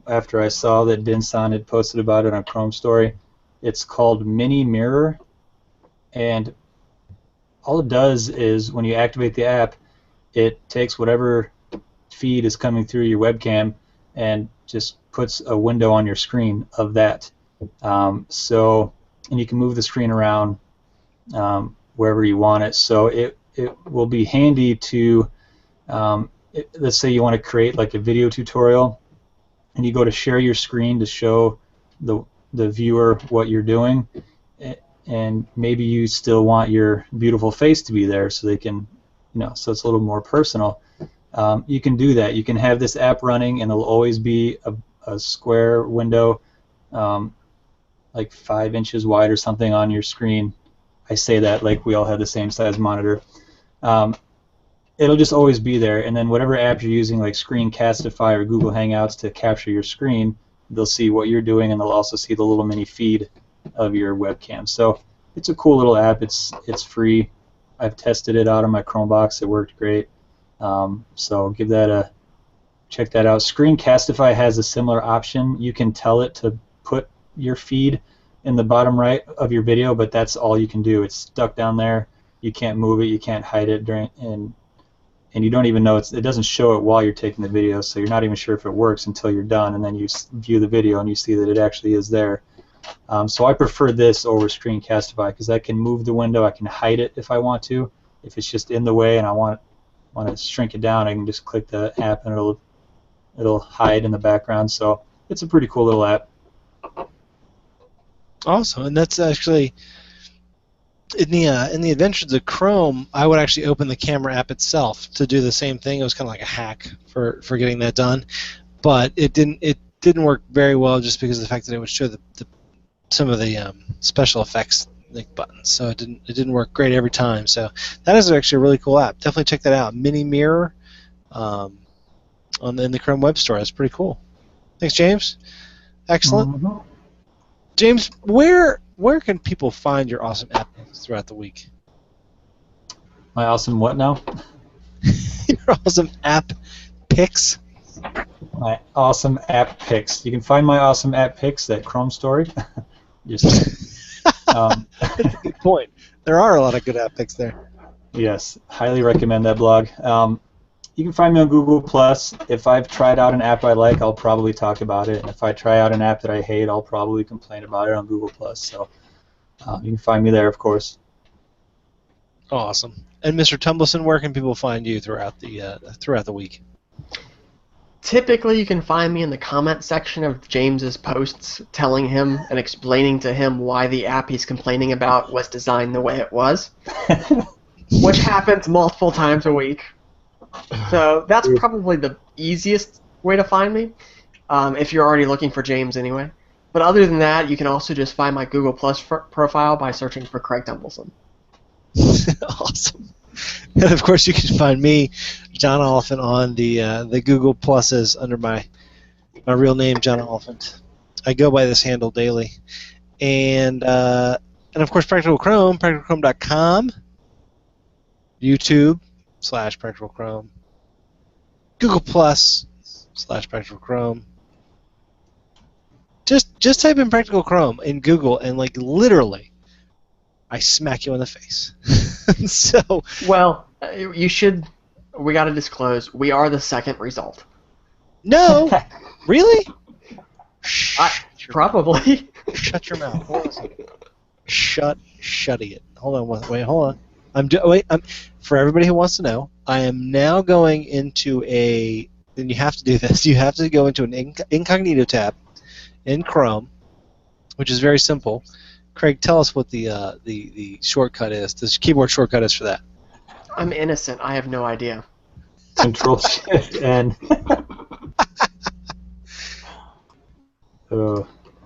Speaker 3: after I saw that Dinsan had posted about it on Chrome Story. It's called Mini Mirror, and all it does is when you activate the app, it takes whatever feed is coming through your webcam and just puts a window on your screen of that. And you can move the screen around wherever you want it. So it will be handy to, let's say you want to create like a video tutorial, and you go to share your screen to show the viewer what you're doing, and maybe you still want your beautiful face to be there so they can, so it's a little more personal. You can do that. You can have this app running, and it'll always be a square window, like 5 inches wide or something on your screen. I say that like we all have the same size monitor. It'll just always be there, and then whatever app you're using, like Screencastify or Google Hangouts, to capture your screen, they'll see what you're doing, and they'll also see the little mini feed of your webcam. So it's a cool little app. It's free. I've tested it out on my Chromebox. It worked great. So give that check that out. Screencastify has a similar option. You can tell it to put your feed in the bottom right of your video, but that's all you can do. It's stuck down there. You can't move it. You can't hide it and you don't even know it doesn't show it while you're taking the video, so you're not even sure if it works until you're done, and then you view the video and you see that it actually is there. So I prefer this over Screencastify because I can move the window. I can hide it if I want to. If it's just in the way and I want to shrink it down, I can just click the app and it'll hide in the background. So it's a pretty cool little app.
Speaker 1: Awesome, and that's actually in the Adventures of Chrome. I would actually open the camera app itself to do the same thing. It was kind of like a hack for getting that done, but it didn't work very well just because of the fact that it would show some of the special effects like buttons. So it didn't work great every time. So that is actually a really cool app. Definitely check that out. Mini Mirror in the Chrome Web Store. That's pretty cool. Thanks, James. Excellent.
Speaker 3: Mm-hmm.
Speaker 1: James, where can people find your awesome app throughout the week?
Speaker 3: My awesome what now?
Speaker 1: Your awesome app picks.
Speaker 3: My awesome app picks. You can find my awesome app picks at Chrome Story. Just
Speaker 1: That's a good point. There are a lot of good app picks there.
Speaker 3: Yes, highly recommend that blog. You can find me on Google+. If I've tried out an app I like, I'll probably talk about it. And if I try out an app that I hate, I'll probably complain about it on Google+. So you can find me there, of course.
Speaker 1: Awesome. And Mr. Tumbleson, where can people find you throughout the week?
Speaker 2: Typically, you can find me in the comment section of James's posts, telling him and explaining to him why the app he's complaining about was designed the way it was, which happens multiple times a week. So that's probably the easiest way to find me, if you're already looking for James anyway. But other than that, you can also just find my Google Plus profile by searching for Craig Tumbleson.
Speaker 1: Awesome. And of course, you can find me, John Oliphant, on the Google Pluses under my real name, John Oliphant. I go by this handle daily, and of course, Practical Chrome, practicalchrome.com, YouTube/Practical Chrome, Google Plus/Practical Chrome. Just type in Practical Chrome in Google, and like literally, I smack you in the face. So.
Speaker 2: Well, you should. We got to disclose. We are the second result.
Speaker 1: No, really?
Speaker 2: Probably.
Speaker 1: Shut your mouth. Hold on a second. Shut it. Hold on. Wait. Hold on. I'm for everybody who wants to know. I am now going into a. Then you have to do this. You have to go into an incognito tab in Chrome, which is very simple. Craig, tell us what the shortcut is. The keyboard shortcut is for that.
Speaker 2: I'm innocent. I have no idea.
Speaker 3: Control-Shift-N.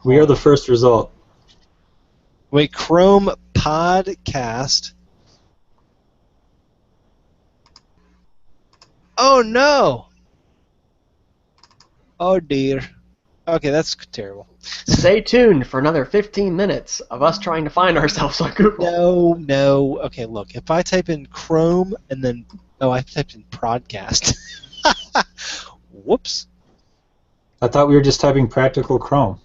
Speaker 3: We are the first result.
Speaker 1: Wait, Chrome Podcast. Oh no! Oh dear. Okay, that's terrible.
Speaker 2: Stay tuned for another 15 minutes of us trying to find ourselves on Google.
Speaker 1: No. Okay, look. If I type in Chrome and then I typed in Prodcast. Whoops.
Speaker 3: I thought we were just typing practical Chrome.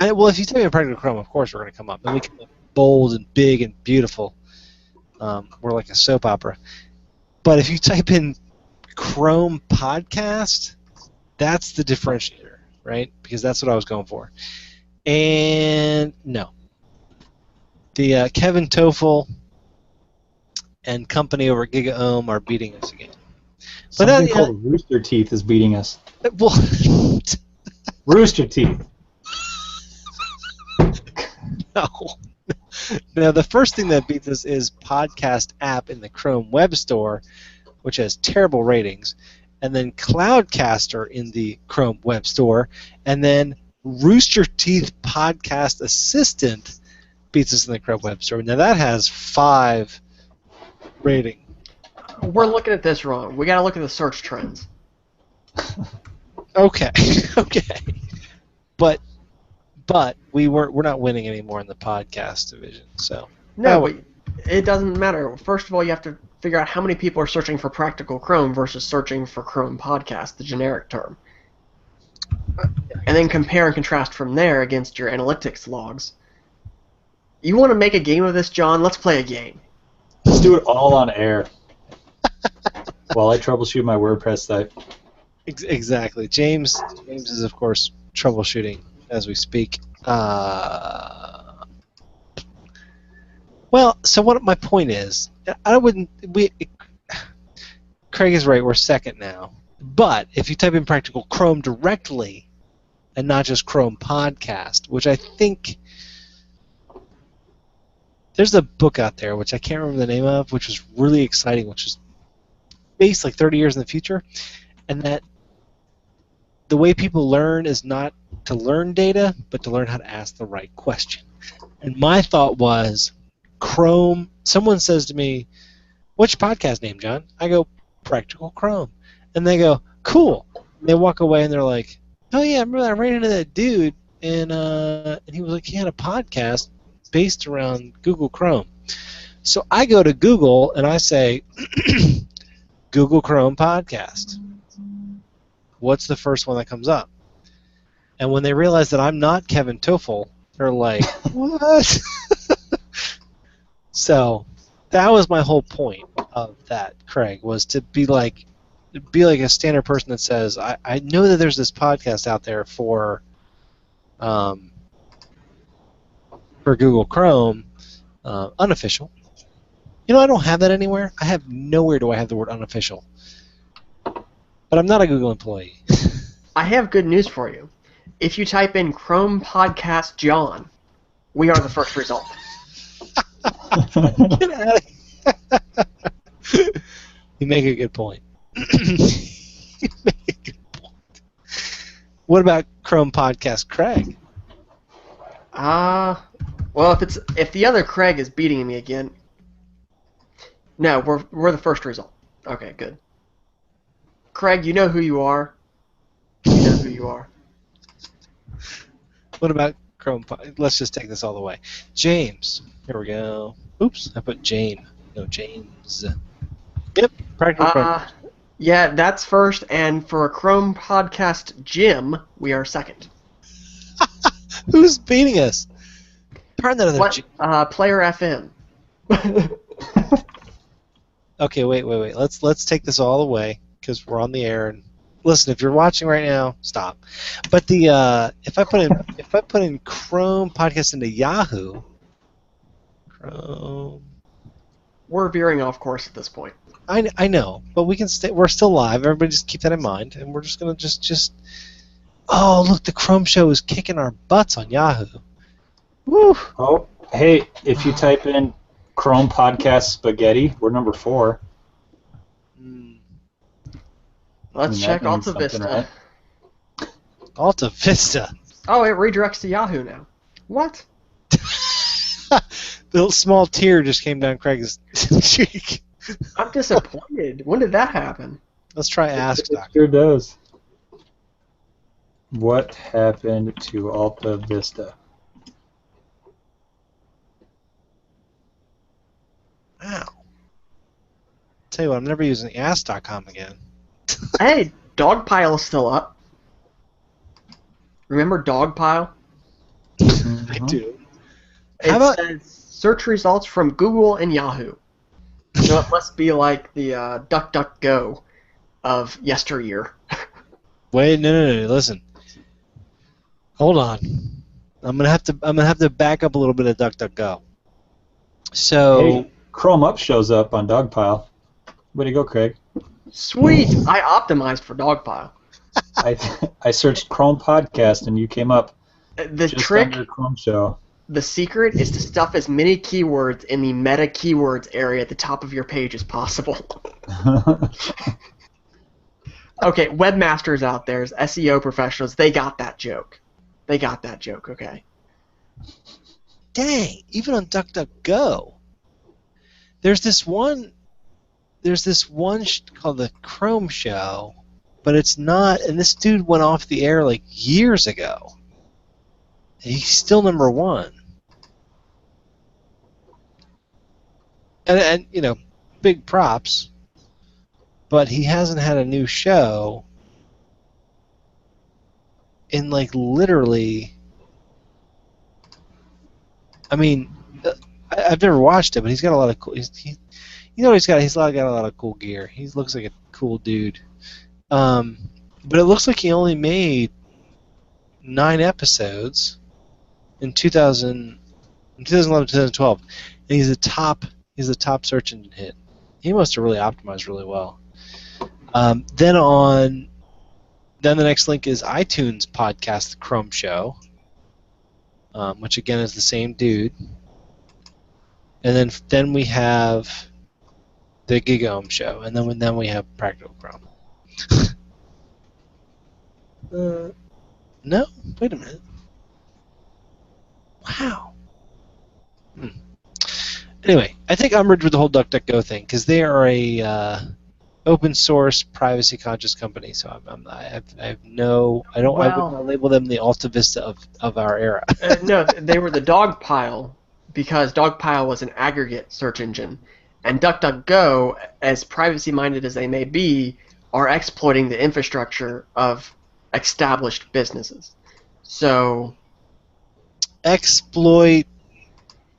Speaker 1: Well, if you type in Practical Chrome, of course we're going to come up. And we come up bold and big and beautiful. We're like a soap opera. But if you type in Chrome Podcast, that's the differentiator, right? Because that's what I was going for. And no. The Kevin Toffel and company over at GigaOM are beating us again.
Speaker 3: Something called Rooster Teeth is beating us.
Speaker 1: Well,
Speaker 3: Rooster Teeth.
Speaker 1: no. Now, the first thing that beats us is Podcast App in the Chrome Web Store, which has terrible ratings, and then Cloudcaster in the Chrome Web Store, and then Rooster Teeth Podcast Assistant beats us in the Chrome Web Store. Now, that has 5 rating.
Speaker 2: We're looking at this wrong. We got to look at the search trends.
Speaker 1: Okay, okay. But we're not winning anymore in the podcast division. So
Speaker 2: no, but it doesn't matter. First of all, you have to figure out how many people are searching for Practical Chrome versus searching for Chrome Podcast, the generic term, and then compare and contrast from there against your analytics logs. You want to make a game of this, John? Let's play a game.
Speaker 3: Let's do it all on air while I troubleshoot my WordPress site.
Speaker 1: Exactly. James is of course troubleshooting as we speak. Well, so what my point is, Craig is right, we're second now. But if you type in Practical Chrome directly and not just Chrome Podcast, which I think there's a book out there which I can't remember the name of, which was really exciting, which is based like 30 years in the future, and that the way people learn is not to learn data, but to learn how to ask the right question. And my thought was, Chrome, someone says to me, what's your podcast name, John? I go, Practical Chrome. And they go, cool. And they walk away and they're like, oh yeah, I remember I ran into that dude, and he was like, he had a podcast based around Google Chrome. So I go to Google and I say, Google Chrome Podcast. What's the first one that comes up? And when they realize that I'm not Kevin Toffel, they're like, what? So that was my whole point of that, Craig, was to be like a standard person that says, I know that there's this podcast out there for Google Chrome, unofficial. You know, I don't have that anywhere. I have nowhere do I have the word unofficial. But I'm not a Google employee.
Speaker 2: I have good news for you. If you type in Chrome Podcast John, we are the first result.
Speaker 1: Get out of here. You make a good point. You make a good point. What about Chrome Podcast Craig?
Speaker 2: Well, if the other Craig is beating me again, no, we're the first result. Okay, good. Craig, you know who you are. You know who you are.
Speaker 1: What about Chrome? Let's just take this all the way. James. Here we go. Oops, I put Jane. No, James. Yep, Practical Chrome.
Speaker 2: Yeah, that's first, and for a Chrome Podcast Jim, we are second.
Speaker 1: Who's beating us? Turn that other
Speaker 2: Player FM.
Speaker 1: Okay, wait. Let's take this all the way because we're on the air. And listen, if you're watching right now, stop. But if I put in Chrome Podcast into Yahoo, Chrome.
Speaker 2: We're veering off course at this point.
Speaker 1: I know, but we can stay. We're still live. Everybody, just keep that in mind, and we're just gonna just. Oh, look, the Chrome Show is kicking our butts on Yahoo. Woo!
Speaker 3: Oh, hey, if you type in Chrome Podcast Spaghetti, we're number 4.
Speaker 2: Let's check Alta Vista.
Speaker 3: Right?
Speaker 1: Alta Vista.
Speaker 2: Oh, it redirects to Yahoo now. What?
Speaker 1: The little small tear just came down Craig's cheek.
Speaker 2: I'm disappointed. When did that happen?
Speaker 1: Let's try Ask
Speaker 3: It sure does. What happened to Alta Vista?
Speaker 1: Wow. Tell you what, I'm never using Ask.com again.
Speaker 2: Hey, Dogpile is still up. Remember Dogpile?
Speaker 1: I do. How
Speaker 2: It
Speaker 1: about
Speaker 2: says search results from Google and Yahoo. So it must be like the DuckDuckGo of yesteryear.
Speaker 1: wait? No. Listen, hold on. I'm gonna have to back up a little bit of DuckDuckGo. So
Speaker 3: Hey, Chrome Up shows up on Dogpile. Way to go, Craig.
Speaker 2: Sweet! I optimized for Dogpile.
Speaker 3: I searched Chrome Podcast and you came up
Speaker 2: The
Speaker 3: just
Speaker 2: trick,
Speaker 3: under Chrome Show.
Speaker 2: the secret, is to stuff as many keywords in the meta keywords area at the top of your page as possible. Okay, webmasters out there, SEO professionals, they got that joke. Okay.
Speaker 1: dang, even on DuckDuckGo, there's this one called the Chrome Show, but it's not. And this dude went off the air like years ago. And he's still number one. And you know, big props. But he hasn't had a new show in like literally. I mean, I've never watched it, but he's got a lot of cool. He's got a lot of cool gear. He looks like a cool dude. But it looks like he only made 9 episodes in 2011, 2012, and he's a top search engine hit. He must have really optimized really well. Then the next link is iTunes podcast, The Chrome Show, which again is the same dude. And then we have the GigOhm Show, and then we have Practical Chrome. No, wait a minute. Wow. Anyway, I think I'm with the whole DuckDuckGo thing because they are a open source, privacy conscious company. So I would not label them the Alta Vista of our era.
Speaker 2: No, they were the Dogpile because Dogpile was an aggregate search engine, and DuckDuckGo, as privacy-minded as they may be, are exploiting the infrastructure of established businesses. So,
Speaker 1: exploit,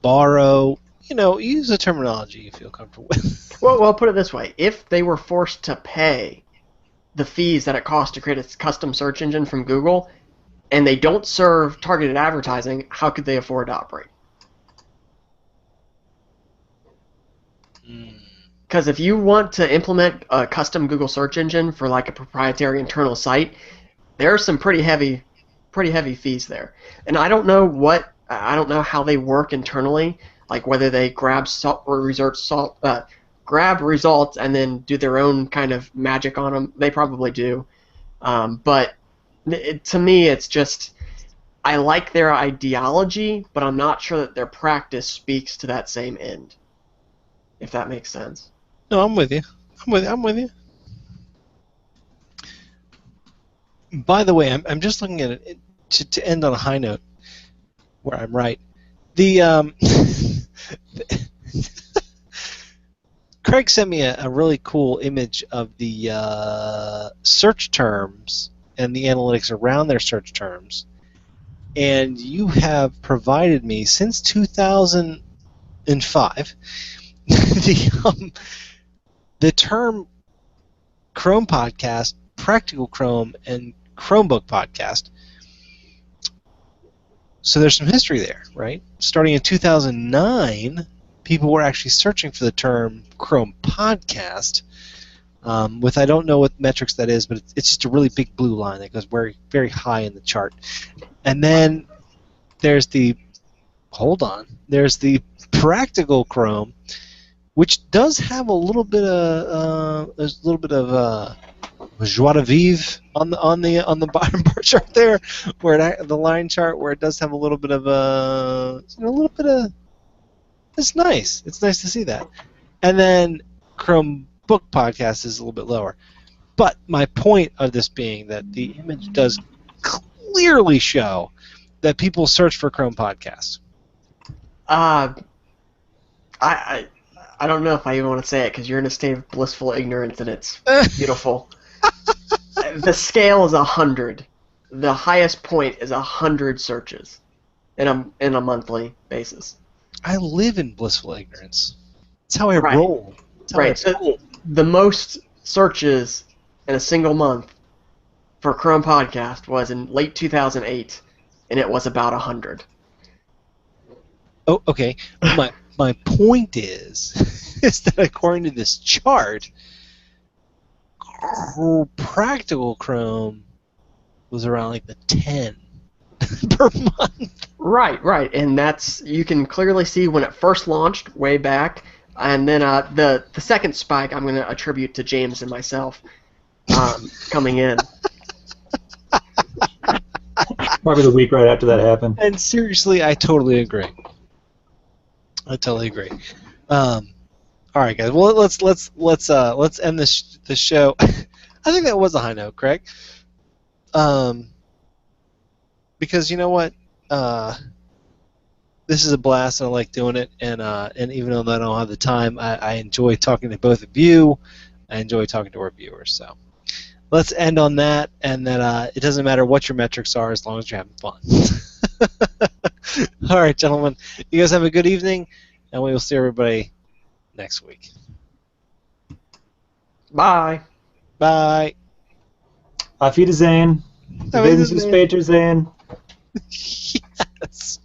Speaker 1: borrow. Use the terminology you feel comfortable with.
Speaker 2: Well, put it this way: if they were forced to pay the fees that it costs to create a custom search engine from Google, and they don't serve targeted advertising, how could they afford to operate? Because if you want to implement a custom Google search engine for like a proprietary internal site, there are some pretty heavy fees there. And I don't know how they work internally, like whether they grab results and then do their own kind of magic on them. They probably do. But to me, it's just, I like their ideology, but I'm not sure that their practice speaks to that same end. If that makes sense.
Speaker 1: No, I'm with you. I'm with you. By the way, I'm just looking at it to end on a high note, where I'm right. Craig sent me a really cool image of the search terms and the analytics around their search terms, and you have provided me since 2005 the term Chrome podcast, Practical Chrome, and Chromebook podcast. So there's some history there, right? Starting in 2009, people were actually searching for the term Chrome podcast, with I don't know what metrics that is, but it's just a really big blue line that goes very, very high in the chart. And then there's the Practical Chrome, which does have a little bit of joie de vivre on the bottom bar chart there, where the line chart where it does have a little bit of it's nice. It's nice to see that. And then Chromebook podcast is a little bit lower. But my point of this being that the image does clearly show that people search for Chrome podcasts.
Speaker 2: I don't know if I even want to say it because you're in a state of blissful ignorance and it's beautiful. The scale is 100. the highest point is 100 searches in a monthly basis.
Speaker 1: I live in blissful ignorance. That's how I
Speaker 2: Right.
Speaker 1: roll. That's how
Speaker 2: Right.
Speaker 1: I
Speaker 2: So
Speaker 1: roll.
Speaker 2: the most searches in a single month for Chrome Podcast was in late 2008, and it was about 100.
Speaker 1: Oh, okay. My point is, is that according to this chart, practical Chrome was around like the 10 per month.
Speaker 2: Right, and you can clearly see when it first launched way back, and then the second spike I'm going to attribute to James and myself coming in.
Speaker 3: Probably the week right after that happened.
Speaker 1: And seriously, I totally agree. All right, guys. Well, let's end the show. I think that was a high note, Craig. Because you know what, this is a blast, and I like doing it. And even though I don't have the time, I enjoy talking to both of you. I enjoy talking to our viewers. So let's end on that, and that it doesn't matter what your metrics are as long as you're having fun. All right, gentlemen. You guys have a good evening, and we will see everybody next week.
Speaker 2: Bye.
Speaker 1: Bye.
Speaker 3: Auf Wiedersehen.
Speaker 1: Auf Wiedersehen.
Speaker 3: Später sehen.
Speaker 1: Yes.